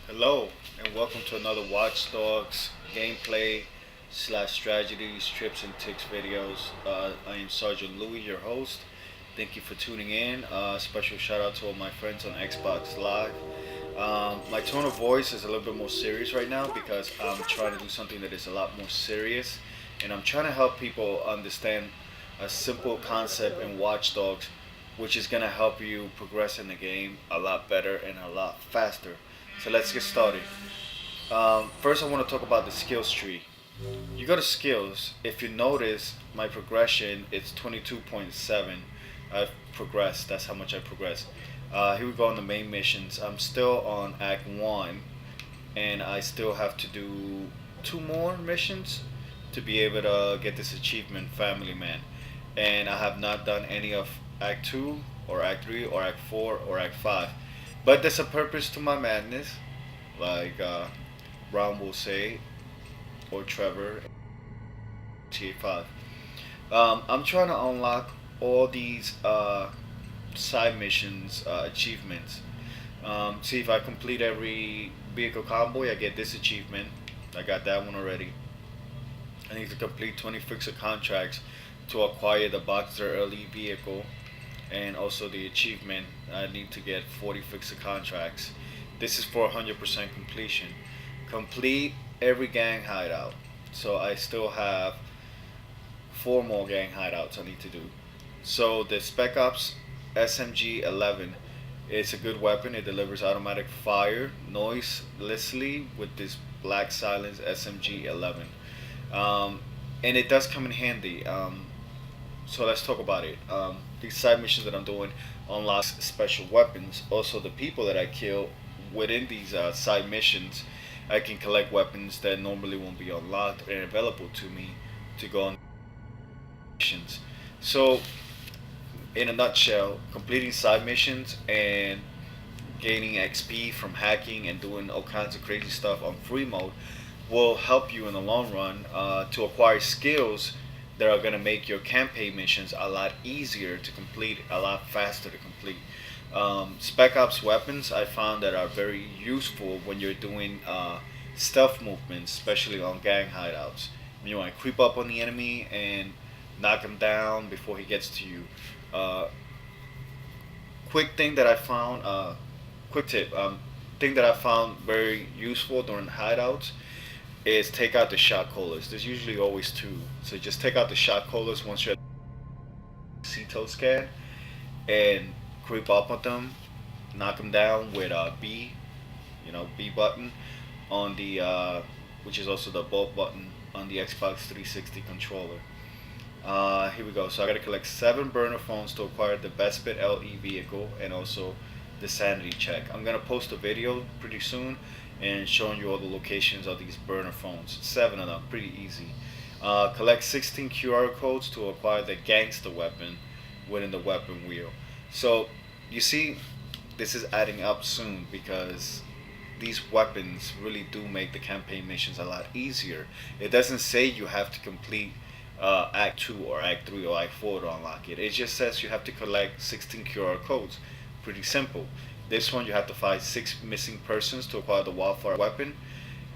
Hello, and welcome to another Watch Dogs gameplay slash strategies, trips, and ticks videos. I am Sergeant Louie, your host. Thank you for tuning in. Special shout out to all my friends on Xbox Live. My tone of voice is a little bit more serious right now because I'm trying to do something that is a lot more serious, and I'm trying to help people understand a simple concept in Watch Dogs, which is gonna help you progress in the game a lot better and a lot faster. So let's get started. First, I want to talk about the skills tree. You go to skills. If you notice, my progression it's 22.7. I've progressed. That's how much I progressed. Here we go on the main missions. I'm still on Act 1, and I still have to do two more missions to be able to get this achievement, Family Man. And I have not done any of Act 2 or Act 3 or Act 4 or Act 5. But there's a purpose to my madness, like Ron will say, or Trevor, TA5. I'm trying to unlock all these side missions, achievements. See if I complete every vehicle convoy, I get this achievement. I got that one already. I need to complete 20 fixer contracts to acquire the Boxer early vehicle, and also the achievement. I need to get 40 fixer contracts. This is for 100% completion. Complete every gang hideout. So I still have four more gang hideouts I need to do. So the Spec Ops SMG 11 is a good weapon. It delivers automatic fire noiselessly with this black silence SMG 11. And it does come in handy. So let's talk about it. These side missions that I'm doing unlock special weapons. Also, the people that I kill within these side missions, I can collect weapons that normally won't be unlocked and available to me to go on missions. So, in a nutshell, completing side missions and gaining XP from hacking and doing all kinds of crazy stuff on free mode will help you in the long run to acquire skills that are going to make your campaign missions a lot easier to complete, a lot faster to complete. Spec Ops weapons I found that are very useful when you're doing stealth movements, especially on gang hideouts. When you want to creep up on the enemy and knock him down before he gets to you. Uh, quick thing that I found, quick tip, thing that I found very useful during hideouts is take out the shot callers. There's usually always two. So just take out the shot callers once you're at CTO scan and creep up on them, knock them down with B, B button on the, which is also the bolt button on the Xbox 360 controller. Here we go. So I gotta collect 7 burner phones to acquire the Bespit LE vehicle and also the sanity check. I'm gonna post a video pretty soon and showing you all the locations of these burner phones. 7 of them, pretty easy. Collect 16 QR codes to acquire the gangster weapon within the weapon wheel. So you see, this is adding up soon because these weapons really do make the campaign missions a lot easier. It doesn't say you have to complete Act 2 or Act 3 or Act 4 to unlock it. It just says you have to collect 16 QR codes. Pretty simple. This one you have to find 6 missing persons to acquire the wildfire weapon.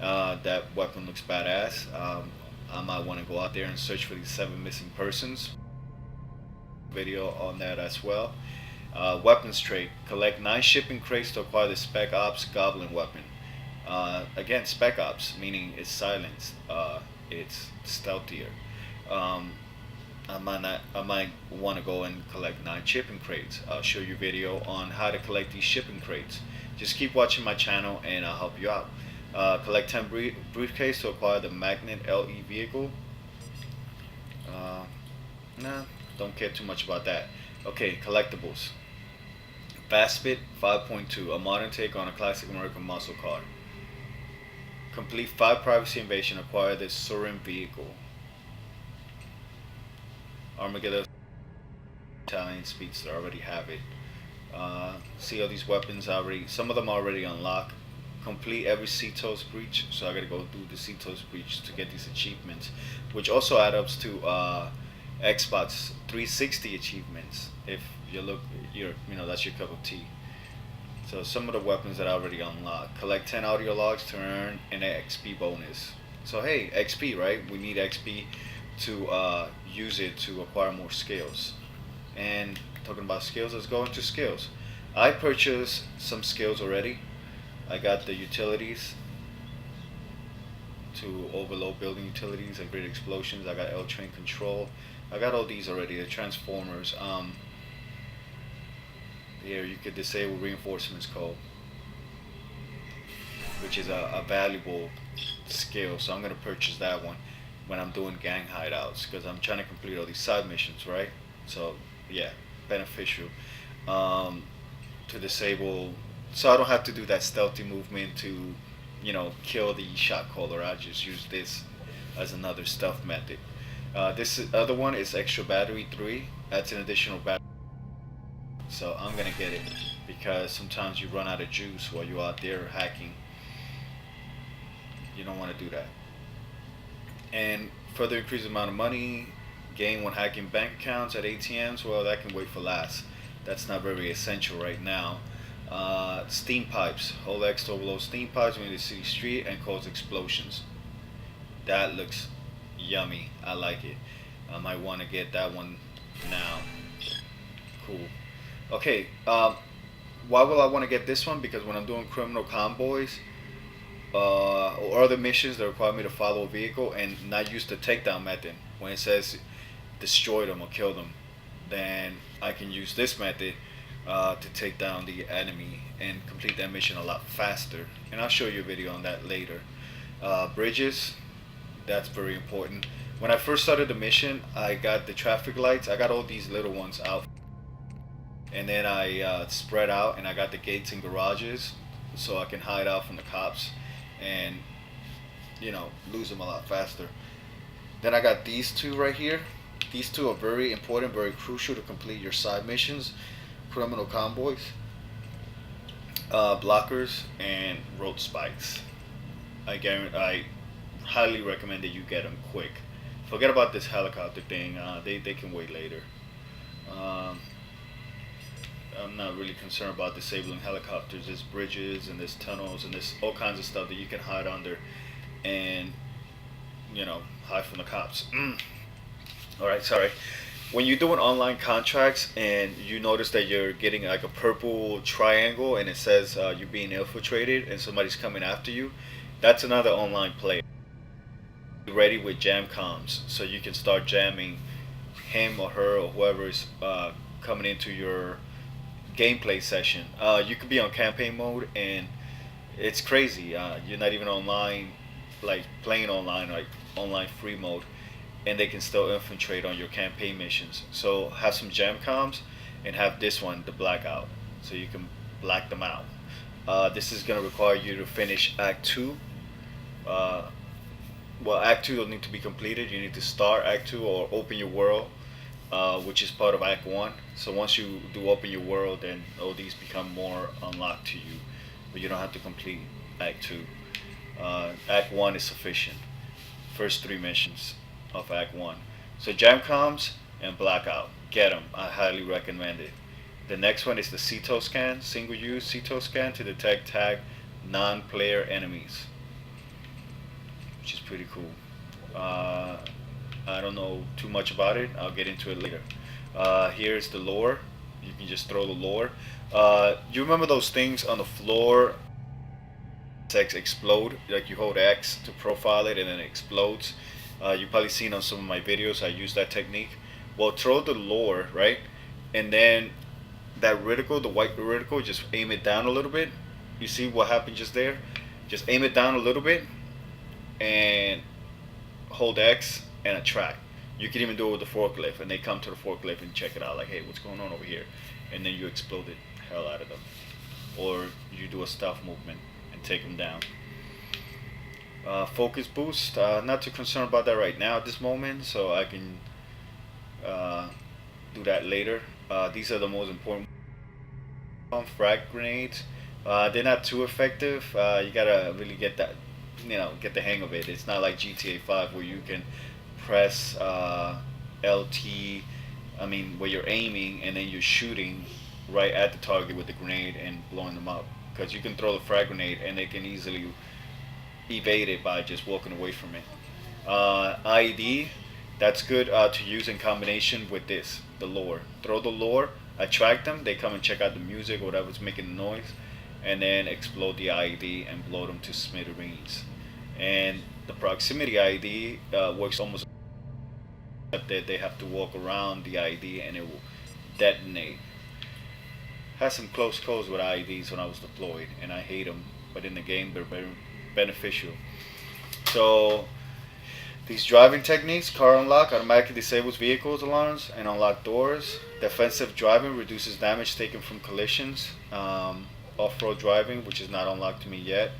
That weapon looks badass. I might want to go out there and search for these 7 missing persons. Video on that as well. Weapons trait. Collect 9 shipping crates to acquire the Spec Ops Goblin weapon. Again, Spec Ops, meaning it's silenced. It's stealthier. Um, I might want to go and collect 9 shipping crates. I'll show you a video on how to collect these shipping crates. Just keep watching my channel and I'll help you out. Collect 10 briefcase to acquire the Magnet LE vehicle. Uh, nah, don't care too much about that. Okay, collectibles. Fastbit 5.2, a modern take on a classic American muscle car. Complete 5 privacy invasion, acquire the Surin vehicle. Armageddon Italian Speedster, I already have it. See all these weapons already, some of them already unlocked. Complete every CTOS breach, so I gotta go do the CTOS breach to get these achievements, which also add up to Xbox 360 achievements. If you look, that's your cup of tea. So some of the weapons that I already unlocked. Collect 10 audio logs to earn an XP bonus. So hey, XP, right? We need XP to use it to acquire more skills. And talking about skills, let's go into skills. I purchased some skills already. I got the utilities to overload building utilities and grid explosions. I got L train control. I got all these already. The transformers. Here you could disable reinforcements code, which is a valuable skill. So I'm gonna purchase that one when I'm doing gang hideouts because I'm trying to complete all these side missions, right? So yeah, beneficial to disable. So I don't have to do that stealthy movement to, kill the shot caller. I just use this as another stealth method. This other one is extra battery 3. That's an additional battery. So I'm gonna get it because sometimes you run out of juice while you're out there hacking. You don't want to do that. And further increase the amount of money gain when hacking bank accounts at ATMs. Well, that can wait for last. That's not very essential right now. Steam pipes. Hold X to overload steam pipes when the city street and cause explosions. That looks yummy. I like it. I might want to get that one now. Cool. Okay. Why will I want to get this one? Because when I'm doing criminal convoys or other missions that require me to follow a vehicle and not use the takedown method, when it says destroy them or kill them, then I can use this method to take down the enemy and complete that mission a lot faster. And I'll show you a video on that later. Bridges, that's very important. When I first started the mission, I got the traffic lights. I got all these little ones out. And then I spread out and I got the gates and garages so I can hide out from the cops and, lose them a lot faster. Then I got these two right here. These two are very important, very crucial to complete your side missions, criminal convoys, blockers, and road spikes. I highly recommend that you get them quick. Forget about this helicopter thing. They can wait later. I'm not really concerned about disabling helicopters. There's bridges and there's tunnels and there's all kinds of stuff that you can hide under and, hide from the cops. Alright, sorry. When you're doing online contracts and you notice that you're getting like a purple triangle and it says you're being infiltrated and somebody's coming after you, that's another online play. Be ready with jam comms so you can start jamming him or her or whoever is coming into your gameplay session. You could be on campaign mode and it's crazy. You're not even online, like playing online, like online free mode, and they can still infiltrate on your campaign missions. So have some jam comms and have this one, the blackout, so you can black them out. This is going to require you to finish Act 2. Well, Act 2 will need to be completed. You need to start Act 2 or open your world, which is part of Act 1. So once you do open your world, then all these become more unlocked to you. But you don't have to complete Act 2. Act 1 is sufficient. First 3 missions of Act 1. So jam comms and blackout. Get them. I highly recommend it. The next one is the CTO scan, single use CTO scan to detect tag non-player enemies, which is pretty cool. I don't know too much about it. I'll get into it later. Here's the lore. You can just throw the lore. You remember those things on the floor? X explode, like you hold X to profile it and then it explodes. You've probably seen on some of my videos I use that technique. Well, throw the lore, right? And then that reticle, the white reticle, just aim it down a little bit. You see what happened just there? Just aim it down a little bit and hold X and attract. You can even do it with the forklift and they come to the forklift and check it out like, hey, what's going on over here? And then you explode the hell out of them. Or you do a stealth movement and take them down. Focus boost, not too concerned about that right now at this moment, so I can do that later. These are the most important. Frag grenades, they're not too effective. You gotta really get that, get the hang of it. It's not like GTA 5 where you can press LT, where you're aiming and then you're shooting right at the target with the grenade and blowing them up. Because you can throw the frag grenade and they can easily evade it by just walking away from it. IED, that's good to use in combination with this, the lure. Throw the lure, attract them, they come and check out the music or whatever's making the noise, and then explode the IED and blow them to smithereens. And the proximity IED works almost like that they have to walk around the IED and it will detonate. Had some close calls with IEDs when I was deployed, and I hate them, but in the game they're very beneficial. So these driving techniques: car unlock automatically disables vehicles alarms and unlock doors. Defensive driving reduces damage taken from collisions. Off-road driving, which is not unlocked to me yet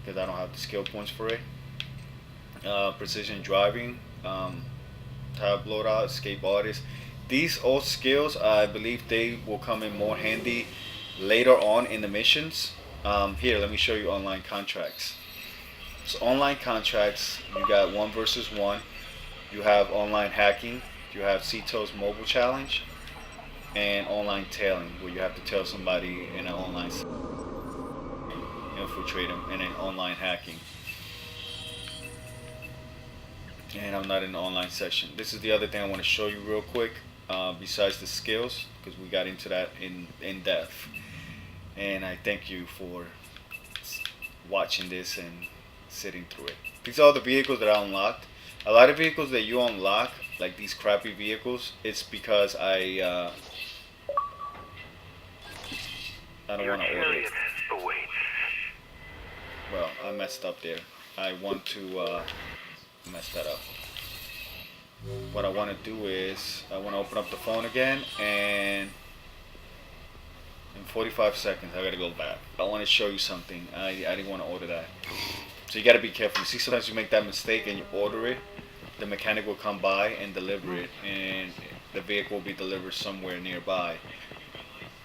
because I don't have the skill points for it. Precision driving, tire blowout, escape artist. These all skills, I believe they will come in more handy later on in the missions. Here, let me show you online contracts. So online contracts, you got 1 versus 1. You have online hacking. You have CTO's mobile challenge, and online tailing, where you have to tail somebody in an online, infiltrate them, and then online hacking. And I'm not in the online section. This is the other thing I want to show you real quick. Besides the skills, because we got into that in depth, and I thank you for watching this and sitting through it. These are the vehicles that I unlocked. A lot of vehicles that you unlock, like these crappy vehicles, it's because I don't want to order it. Well, I messed up there. I want to mess that up. What I want to do is I want to open up the phone again, and in 45 seconds I gotta go back. I want to show you something. I didn't want to order that. So you got to be careful. You see, sometimes you make that mistake and you order it, the mechanic will come by and deliver it, and the vehicle will be delivered somewhere nearby.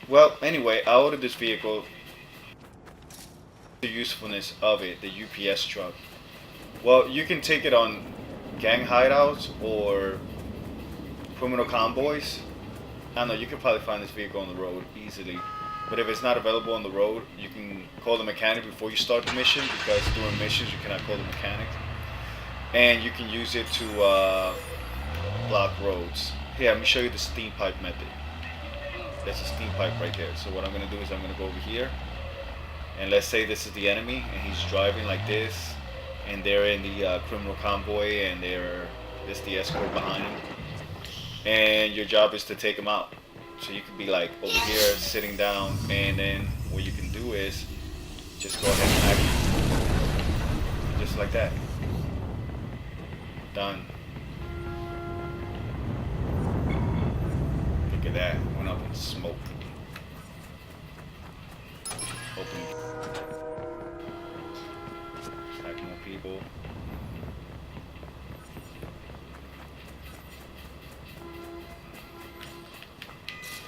Well, anyway, I ordered this vehicle. The usefulness of it, the UPS truck. Well, you can take it on gang hideouts or criminal convoys. I don't know, you can probably find this vehicle on the road easily. But if it's not available on the road, you can call the mechanic before you start the mission, because during missions you cannot call the mechanic. And you can use it to block roads. Here, let me show you the steam pipe method. There's a steam pipe right there. So what I'm going to do is I'm going to go over here. And let's say this is the enemy and he's driving like this, and they're in the criminal convoy, and there's the escort behind him. And your job is to take him out. So you could be like over here sitting down, and then what you can do is just go ahead and act just like that. Done. Look at that. Went up in smoke. Open. Attack more people.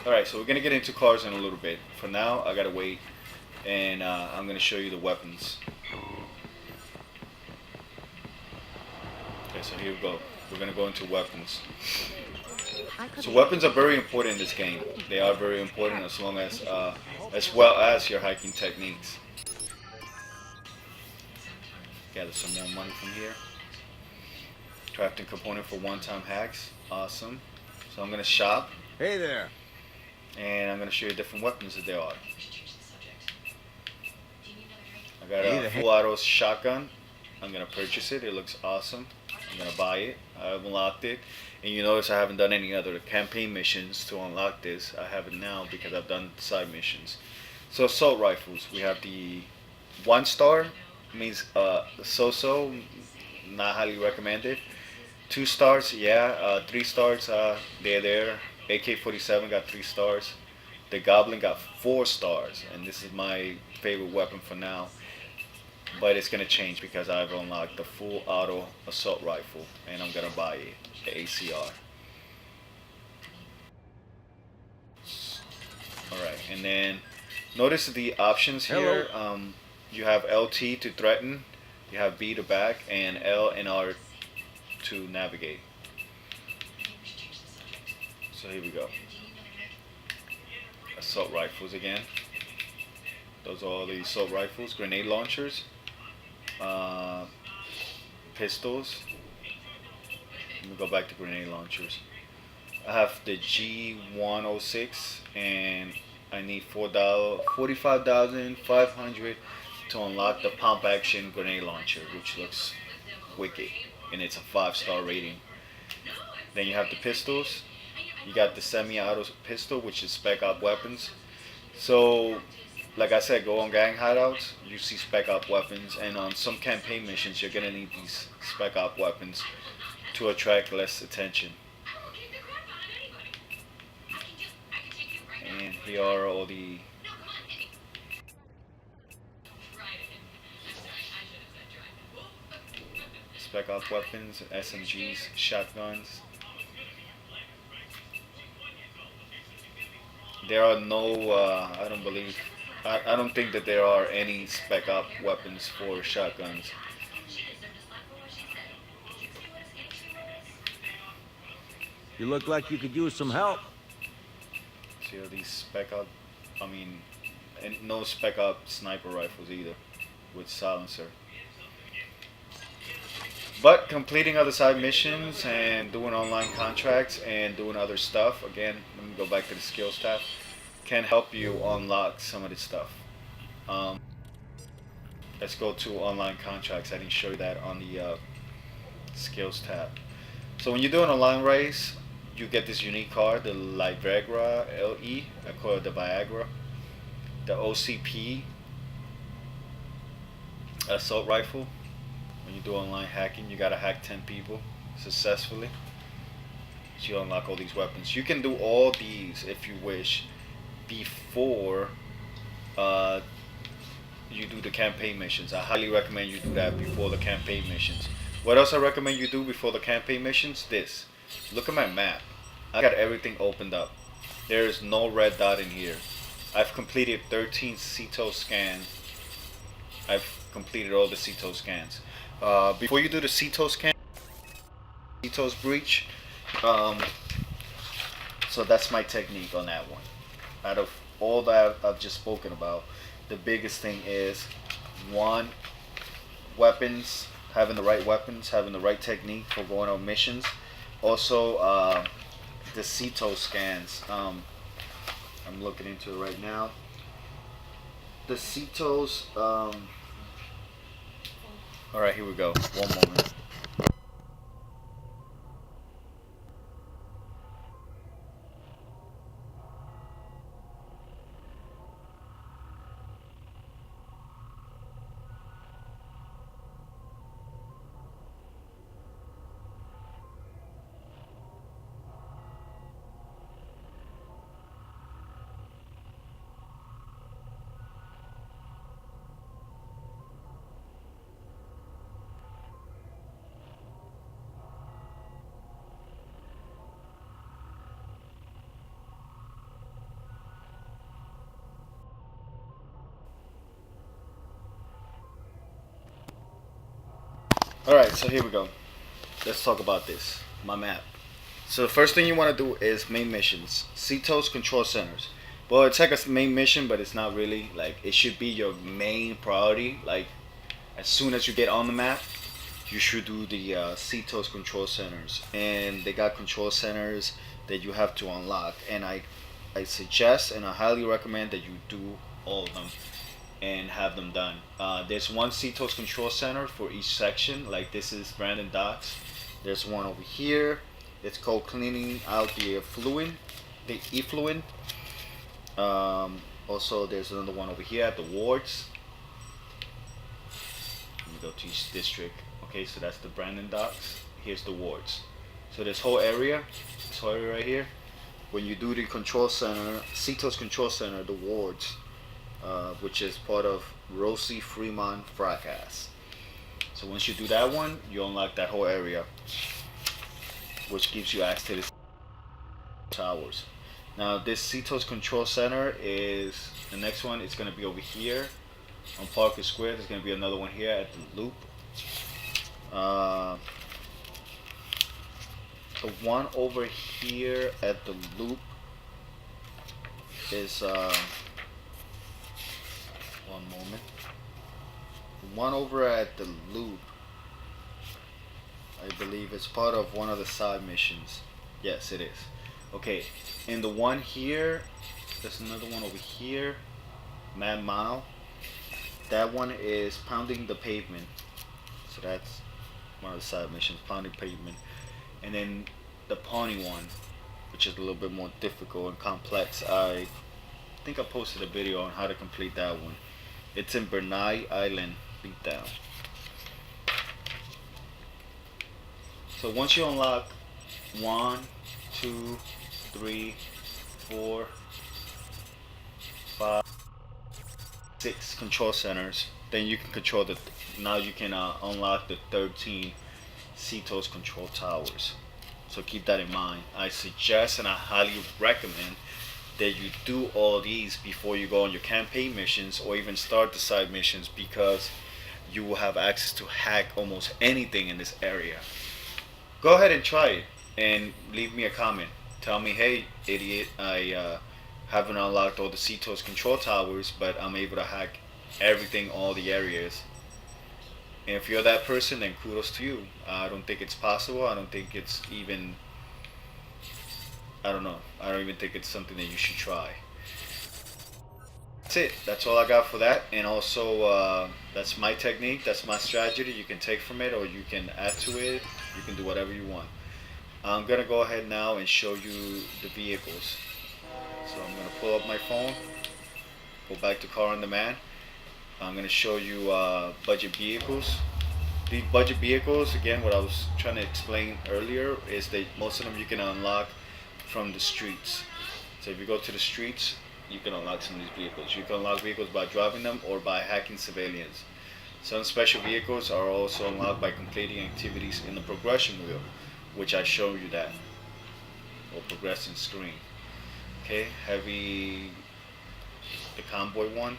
Alright, so we're going to get into cars in a little bit. For now, I got to wait, and I'm going to show you the weapons. Okay, so here we go. We're going to go into weapons. So weapons are very important in this game. They are very important as long as well as your hiking techniques. Gather some more money from here. Crafting component for one-time hacks. Awesome. So I'm going to shop. Hey there. And I'm going to show you different weapons that there are. I got a full auto shotgun. I'm going to purchase it. It looks awesome. I'm going to buy it. I've unlocked it. And you notice I haven't done any other campaign missions to unlock this. I have it now because I've done side missions. So assault rifles. We have the 1 star. Means so-so. Not highly recommended. 2 stars, yeah. 3 stars, they're there. AK-47 got 3 stars. The Goblin got 4 stars, and this is my favorite weapon for now. But it's gonna change because I've unlocked the full auto assault rifle, and I'm gonna buy it, the ACR. Alright, and then notice the options here. You have LT to threaten, you have B to back, and L and R to navigate. So here we go. assault rifles again. Those are all the assault rifles, grenade launchers, uh, pistols. Let me go back to grenade launchers. I have the G106 and I need $45,500 to unlock the pump action grenade launcher, which looks wicked, and it's a 5-star rating. Then you have the pistols. You got the semi-auto pistol, which is spec op weapons. So, like I said, go on gang hideouts, you see spec op weapons, and on some campaign missions, you're gonna need these spec op weapons to attract less attention. And here are all the spec op weapons, SMGs, shotguns. There are no, I don't think that there are any spec op weapons for shotguns. You look like you could use some help. See all these spec op, and no spec op sniper rifles either with silencer. But completing other side missions and doing online contracts and doing other stuff, again, let me go back to the skills tab, can help you unlock some of this stuff. Let's go to online contracts. I didn't show you that on the skills tab. So when you do an online race, you get this unique card, the Viagra LE, I call it the Viagra, the OCP assault rifle. When you do online hacking, you gotta hack 10 people successfully, so you unlock all these weapons. You can do all these if you wish before you do the campaign missions. I highly recommend you do that before the campaign missions. What else I recommend you do before the campaign missions? This. Look at my map. I got everything opened up. There is no red dot in here. I've completed 13 CETO scans. I've completed all the CETO scans. Before you do the CETO scan, CETO's breach, so that's my technique on that one. Out of all that I've just spoken about, the biggest thing is, one, weapons, having the right weapons, having the right technique for going on missions. Also, the CETO scans. I'm looking into it right now. The CETOs. All right, here we go. One moment. Alright, so here we go. Let's talk about this. My map. So the first thing you want to do is main missions. CETO's control centers. Well, it's like a main mission, but it's not really. Like, it should be your main priority. Like, as soon as you get on the map, you should do the CETO's control centers. And they got control centers that you have to unlock. And I suggest and I highly recommend that you do all of them and have them done. There's one CETO's control center for each section. Like, this is Brandon Docks. There's one over here. It's called cleaning out the effluent, the effluent. Also, there's another one over here at the wards. Let me go to each district. Okay, so that's the Brandon Docks. Here's the wards. So this whole area right here, when you do the control center, CETO's control center, the wards, which is part of Rosie Fremont Fracas. So once you do that one, you unlock that whole area, which gives you access to the towers. Now this CETO's control center is the next one. It's going to be over here on Parker Square. There's going to be another one here at the loop. The one over here at the loop is one moment. One over at the loop. I believe it's part of one of the side missions. Yes, it is. Okay, and the one here, there's another one over here. Mad Mile. That one is pounding the pavement. So that's one of the side missions, pounding pavement. And then the pony one, which is a little bit more difficult and complex. I think I posted a video on how to complete that one. It's in Bernai Island beatdown. So once you unlock 1, 2, 3, 4, 5, 6 control centers, then you can control the. Now you can unlock the 13 CTOS control towers. So keep that in mind. I suggest and I highly recommend that you do all these before you go on your campaign missions or even start the side missions, because you will have access to hack almost anything in this area. Go ahead and try it and leave me a comment. Tell me, hey, idiot, I haven't unlocked all the CTOS control towers, but I'm able to hack everything, all the areas. And if you're that person, then kudos to you. I don't think it's possible. I don't think it's even, I don't know. I don't even think it's something that you should try. That's it. That's all I got for that. And also, that's my technique. That's my strategy. You can take from it or you can add to it. You can do whatever you want. I'm going to go ahead now and show you the vehicles. So I'm going to pull up my phone, go back to Car on Demand. I'm going to show you budget vehicles. These budget vehicles, again, what I was trying to explain earlier is that most of them you can unlock from the streets. So if you go to the streets, you can unlock some of these vehicles. You can unlock vehicles by driving them or by hacking civilians. Some special vehicles are also unlocked by completing activities in the progression wheel, which I show you that, or progressing screen. Okay, heavy, the convoy one,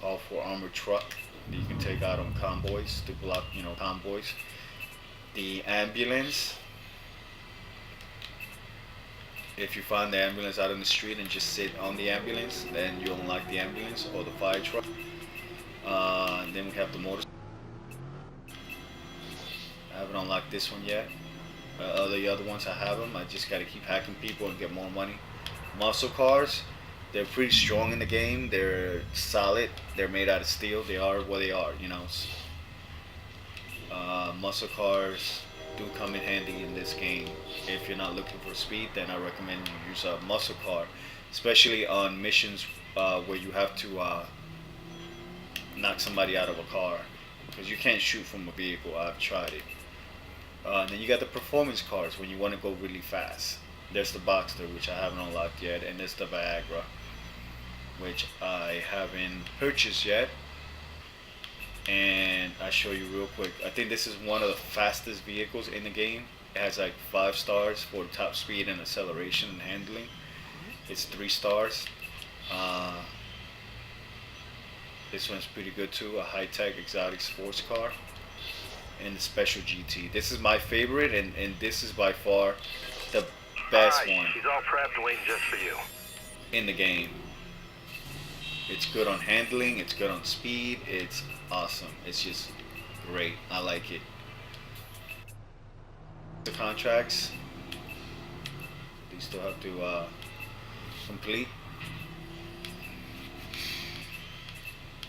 all for armored truck that you can take out on convoys to block, convoys. The ambulance, if you find the ambulance out in the street and just sit on the ambulance, then you unlock the ambulance or the fire truck. And then we have the motor. I haven't unlocked this one yet. The other ones I have them. I just gotta keep hacking people and get more money. Muscle cars, they're pretty strong in the game. They're solid. They're made out of steel. They are what they are, Muscle cars do come in handy in this game. If you're not looking for speed, then I recommend you use a muscle car, especially on missions where you have to knock somebody out of a car, because you can't shoot from a vehicle. I've tried it. Then you got the performance cars when you want to go really fast. There's the Boxster, which I haven't unlocked yet, and there's the Viagra, which I haven't purchased yet. And I'll show you real quick. I think this is one of the fastest vehicles in the game. It has like 5 stars for top speed and acceleration and handling. It's 3 stars. This one's pretty good too, a high-tech exotic sports car. And the Special GT. This is my favorite, and this is by far the best one. She's all prepped, waiting just for you. In the game. It's good on handling, it's good on speed, it's awesome. It's just great. I like it. The contracts, you still have to complete.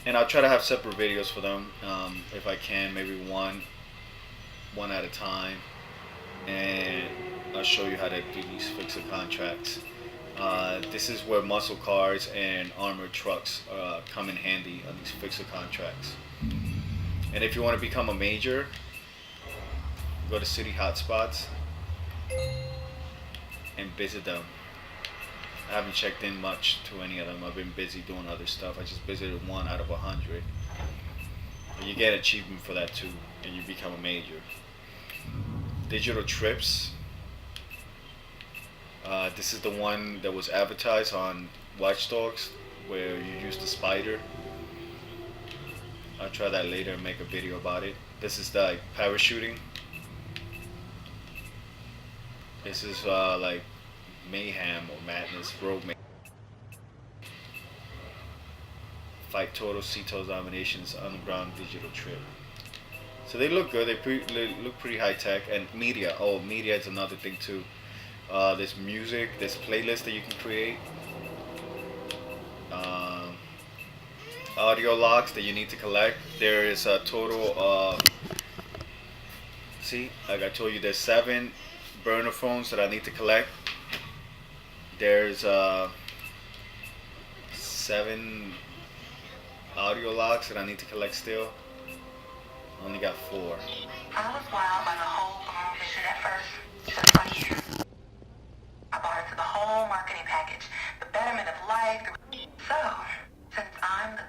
And I'll try to have separate videos for them, if I can, maybe one at a time, and I'll show you how to do these fixer contracts. This is where muscle cars and armored trucks come in handy on these fixer contracts. And if you want to become a major, go to city hotspots and visit them. I haven't checked in much to any of them. I've been busy doing other stuff. I just visited 1 out of 100. But you get achievement for that too, and you become a major. Digital trips. This is the one that was advertised on Watch Dogs, where you use the spider. I'll try that later and make a video about it. This is the parachuting. This is like mayhem or madness, road mayhem. fight total CTOS dominations underground digital trip. So they look good. They look pretty high tech. And media. Oh, media is another thing too. There's music. There's playlists that you can create. Um, Audio logs that you need to collect. There is a total of, see, like I told you, there's 7 burner phones that I need to collect. There's 7 audio logs that I need to collect still. I only got 4. I was wild by the whole Bloom vision at first. Just for years. I bought into the whole marketing package. The betterment of life. So, since I'm the...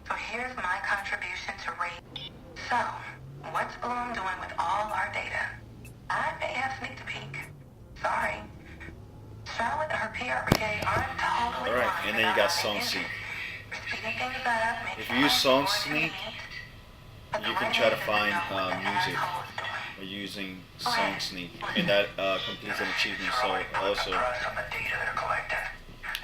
So here's my contribution to rate. So, what's Bloom doing with all our data? I may have sneaked a peek. Sorry. Charlotte and her PR brigade aren't totally Alright, blind and then you about got our Song engine. Sneak. We're speeding things up, making If you use life Song more Sneak, convenient. But the you can one try to thing find doesn't know what the music asshole is doing. by using Song Sneak, and that completes an achievement. So also, Price on the data they're collecting.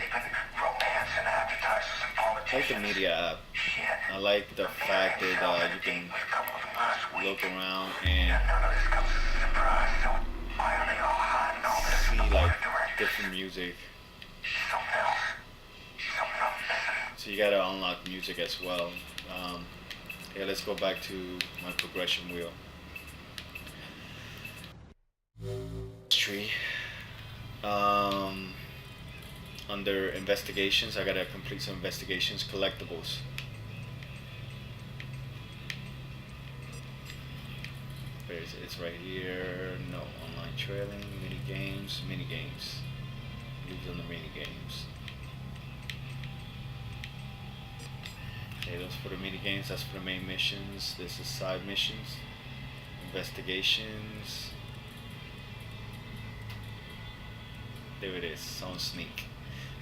They've been romancing advertisers and I like the politicians. media app. Shit. I like the fact that you can With a couple of them last week. look around and None of this comes as a surprise, so why are they all hiding all this from see the board like of directors? different music. Something else. Something I'm missing. So you gotta unlock music as well. Yeah, let's go back to my progression wheel. Tree. Under investigations, I gotta complete some investigations, collectibles. Where is it? It's right here. No, online trailing, mini games, mini games. Leaves on the mini games. Okay, those for the mini games. That's for the main missions. This is side missions, investigations. There it is. Song Sneak.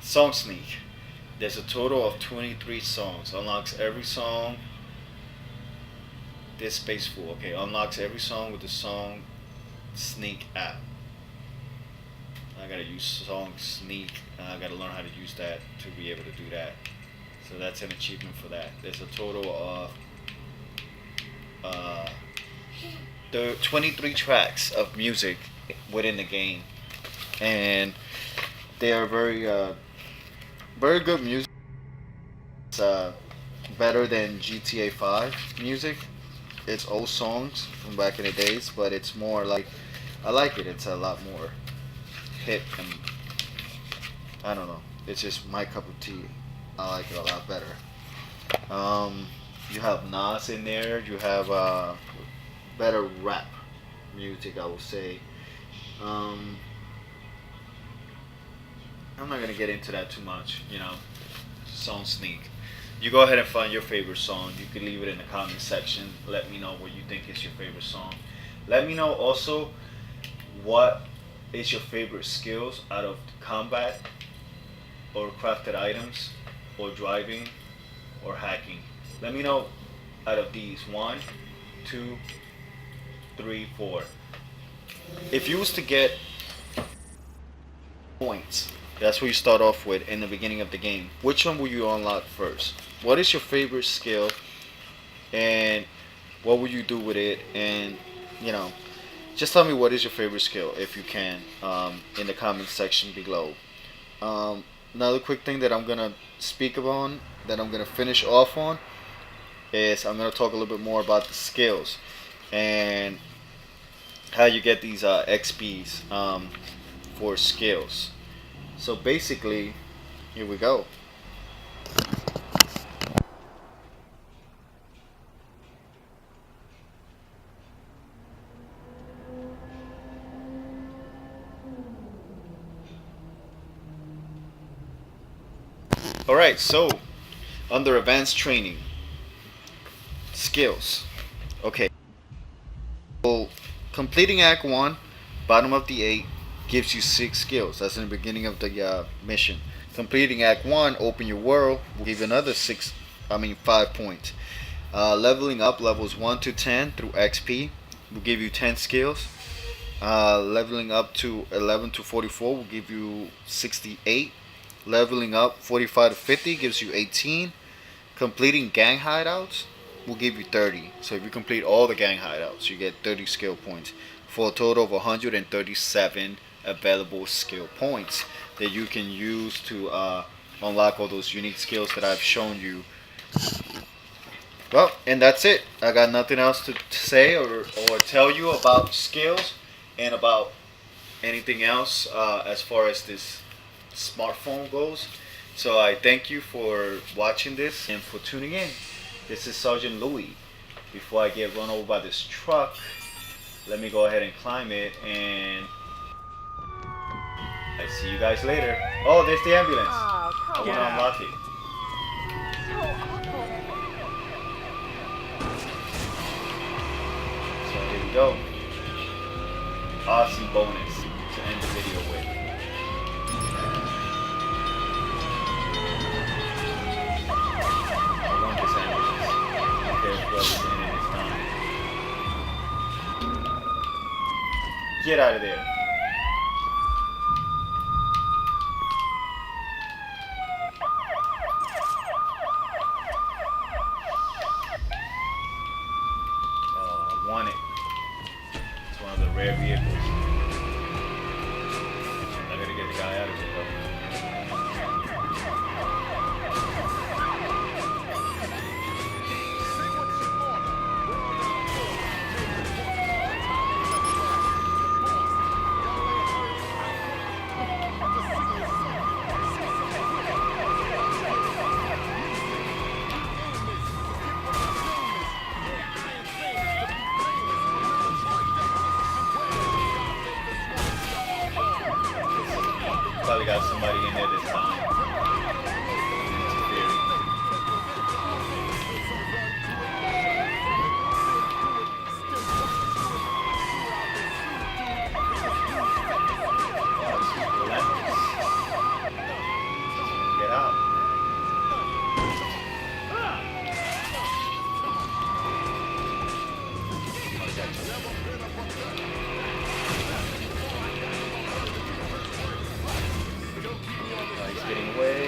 Song Sneak. There's a total of 23 songs. Unlocks every song. This space full. Okay, unlocks every song with the Song Sneak app. I gotta use Song Sneak. I gotta learn how to use that to be able to do that. So that's an achievement for that. There's a total of there are 23 tracks of music within the game, and they are very good music. It's better than GTA 5 music. It's old songs from back in the days, but it's more like, I like it. It's a lot more hip, and I don't know. It's just my cup of tea. I like it a lot better. You have Nas in there. You have better rap music, I would say. I'm not gonna get into that too much. Song Sneak. You go ahead and find your favorite song. You can leave it in the comment section. Let me know what you think is your favorite song. Let me know also what is your favorite skills out of combat, or crafted items, or driving, or hacking. Let me know out of these 1, 2, 3, 4. If you was to get points, that's what you start off with in the beginning of the game. Which one will you unlock first? What is your favorite skill, and what will you do with it? And just tell me what is your favorite skill if you can, in the comment section below. Another quick thing that I'm gonna speak upon, that I'm gonna finish off on, is I'm gonna talk a little bit more about the skills and how you get these XPs for skills. So basically, here we go. Alright, so under advanced training, skills. Okay. So completing Act 1, bottom of the 8, gives you 6 skills. That's in the beginning of the mission. Completing Act 1, open your world, will give you another 5 points. Leveling up levels 1 to 10 through XP will give you 10 skills. Leveling up to 11 to 44 will give you 68. Leveling up 45 to 50 gives you 18. completing gang hideouts will give you 30. So if you complete all the gang hideouts, you get 30 skill points for a total of 137 available skill points that you can use to unlock all those unique skills that I've shown you. Well, and that's it. I got nothing else to say or tell you about skills and about anything else as far as this smartphone goes. So I thank you for watching this and for tuning in. This is Sergeant Luie. Before I get run over by this truck, let me go ahead and climb it, and I see you guys later. Oh, there's the ambulance. Oh, I come want to on. unlock it. So awful. So here we go. Awesome bonus to end the video with. I want this ambulance. I don't care whoever's in it this time. Get out of there. I want it. It's one of the rare vehicles. I gotta get the guy out of here though. Probably got somebody in there this time. Interfering. Oh, it's relentless. Get out. Oh, he got you. He's getting away.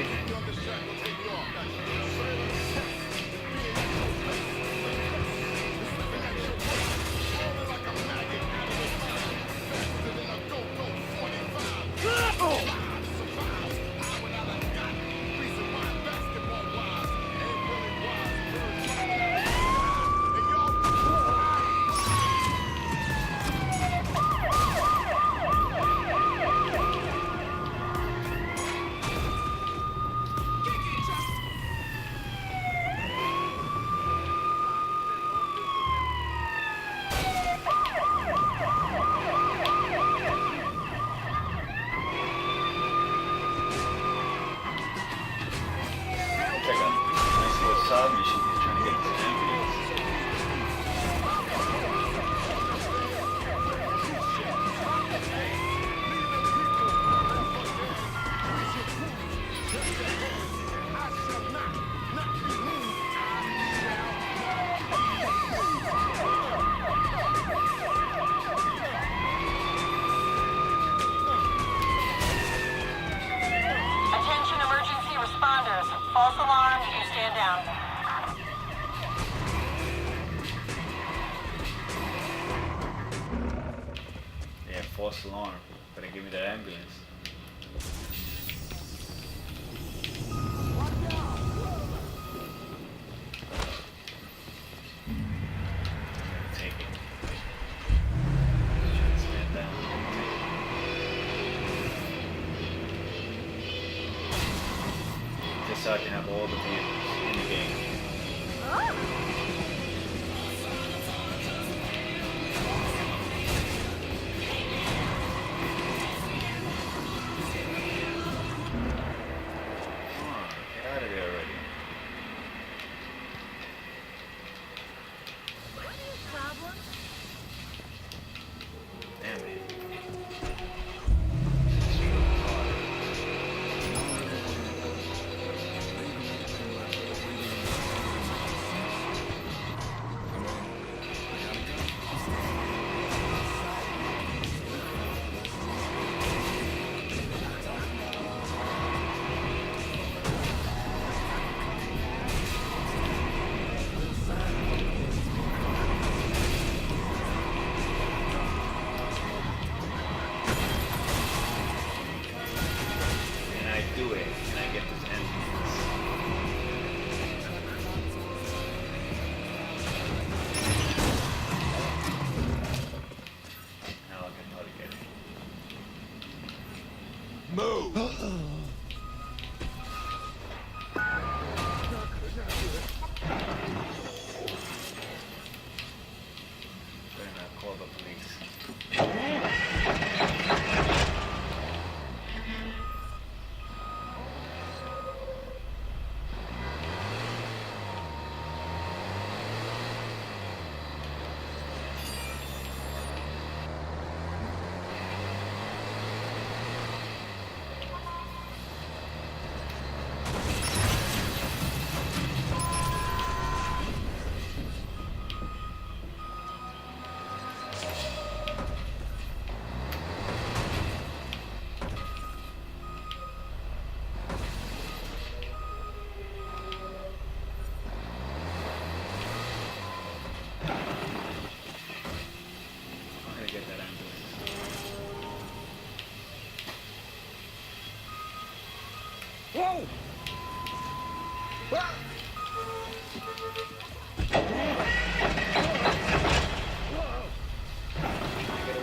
Check out. Nice little side mission here, trying to get this ambulance. Attention emergency responders. False alarm, you stand down. Yeah, false alarm. Better give me that ambulance. Take it. Should stand down. Just so I can have all the vehicles in the game. Come on, get out of there already. Damn it. Get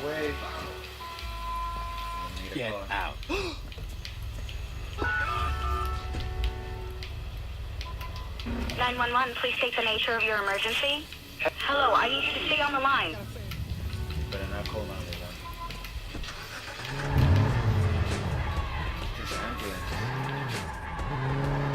away. I need a Get car. out. 911, please state the nature of your emergency. Hello, I need you to stay on the line. Better not call 911. This ambulance.